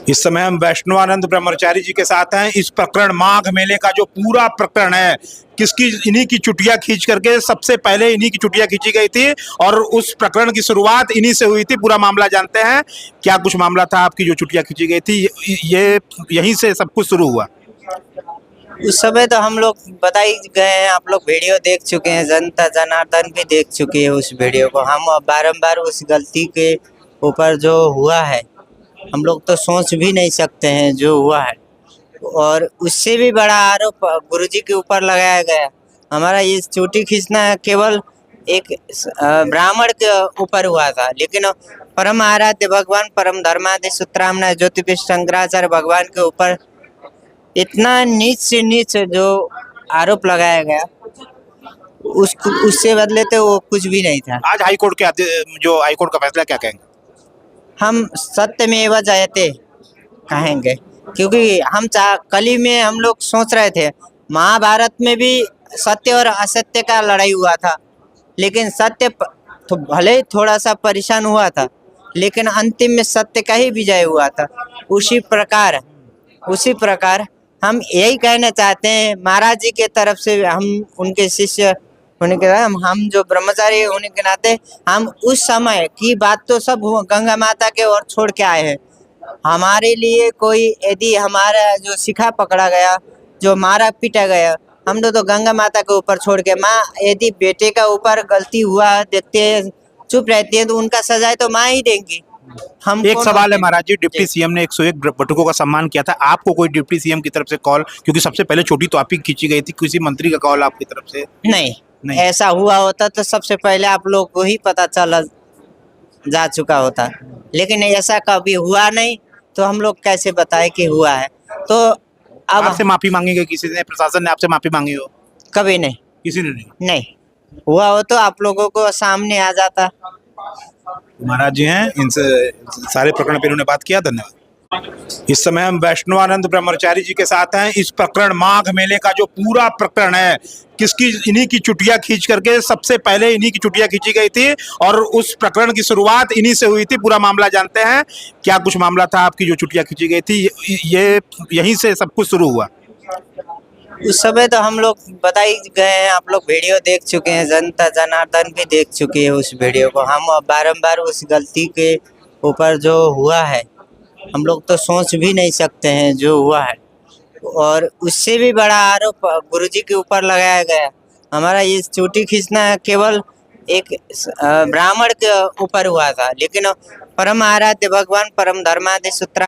इस समय हम वैष्णवानंद ब्रह्मचारी जी के साथ हैं। इस प्रकरण माघ मेले का जो पूरा प्रकरण है, किसकी इन्हीं की चुटिया खींच करके सबसे पहले इन्हीं की चुटिया खींची गई थी और उस प्रकरण की शुरुआत इन्हीं से हुई थी। पूरा मामला जानते हैं, क्या कुछ मामला था आपकी जो चुटिया खींची गई थी। ये यहीं से सब कुछ शुरू हुआ। उस समय तो हम लोग बता ही गए हैं, आप लोग वीडियो देख चुके हैं, जनता जनार्दन भी देख चुकी है उस वीडियो को। हम बारंबार उस गलती के ऊपर जो हुआ है, हम लोग तो सोच भी नहीं सकते हैं जो हुआ है। और उससे भी बड़ा आरोप गुरुजी के ऊपर लगाया गया। हमारा ये चोटी खींचना केवल एक ब्राह्मण के ऊपर हुआ था, लेकिन परम आराध्य भगवान परम धर्मादि सूत्रामणि ज्योतिष शंकराचार्य भगवान के ऊपर इतना नीच से नीच जो आरोप लगाया गया, उससे बदले तो वो कुछ भी नहीं था। आज हाईकोर्ट के जो हाईकोर्ट का फैसला, क्या कहेंगे? हम सत्यमेव जयते कहेंगे, क्योंकि हम कल ही में हम लोग सोच रहे थे, महाभारत में भी सत्य और असत्य का लड़ाई हुआ था, लेकिन सत्य तो भले ही थोड़ा सा परेशान हुआ था, लेकिन अंतिम में सत्य का ही विजय हुआ था। उसी प्रकार हम यही कहना चाहते हैं, महाराज जी के तरफ से, हम उनके शिष्य होने के नाते, हम जो ब्रह्मचारी होने के नाते, हम उस समय की बात तो सब गंगा माता के ओर छोड़ के आए हैं। हमारे लिए कोई यदि हमारा जो शिखा पकड़ा गया, जो मारा पीटा गया, हम तो गंगा माता के ऊपर छोड़ के, माँ यदि बेटे का ऊपर गलती हुआ देखते हैं चुप रहती है, तो उनका सजाए तो माँ ही देंगी। हम एक सवाल है महाराज जी, डिप्टी सीएम ने 101 बटुकों का सम्मान किया था, आपको कोई डिप्टी सीएम की तरफ से कॉल, क्योंकि सबसे पहले छोटी तो आप ही खींची गई थी, किसी मंत्री का कॉल आपकी तरफ से? नहीं, ऐसा हुआ होता तो सबसे पहले आप लोग को ही पता चला जा चुका होता, लेकिन ऐसा कभी हुआ नहीं, तो हम लोग कैसे बताएं कि हुआ है। तो अब आपसे माफी मांगी गई, किसी ने, प्रशासन ने आपसे माफी मांगी हो? कभी नहीं, किसी ने नहीं हुआ हो तो आप लोगों को सामने आ जाता। महाराज जी हैं, इनसे सारे प्रकरण पे इन्होंने बात किया। धन्यवाद। इस समय हम वैष्णवानंद ब्रह्मचारी जी के साथ हैं। इस प्रकरण माघ मेले का जो पूरा प्रकरण है, किसकी इन्हीं की चुटिया खींच करके सबसे पहले इन्हीं की चुटिया खींची गई थी और उस प्रकरण की शुरुआत इन्हीं से हुई थी। पूरा मामला जानते हैं, क्या कुछ मामला था आपकी जो चुटिया खींची गई थी। ये यहीं से सब कुछ शुरू हुआ। उस समय तो हम लोग बता ही गए हैं, आप लोग वीडियो देख चुके हैं, जनता जनार्दन भी देख चुकी है उस वीडियो को। हम बारंबार उस गलती के ऊपर जो हुआ है, हम लोग तो सोच भी नहीं सकते हैं जो हुआ है। और उससे भी बड़ा आरोप गुरुजी के ऊपर लगाया गया। हमारा ये चोटी खींचना केवल एक ब्राह्मण के ऊपर हुआ था, लेकिन परम आराध्य भगवान परम धर्मादि सूत्र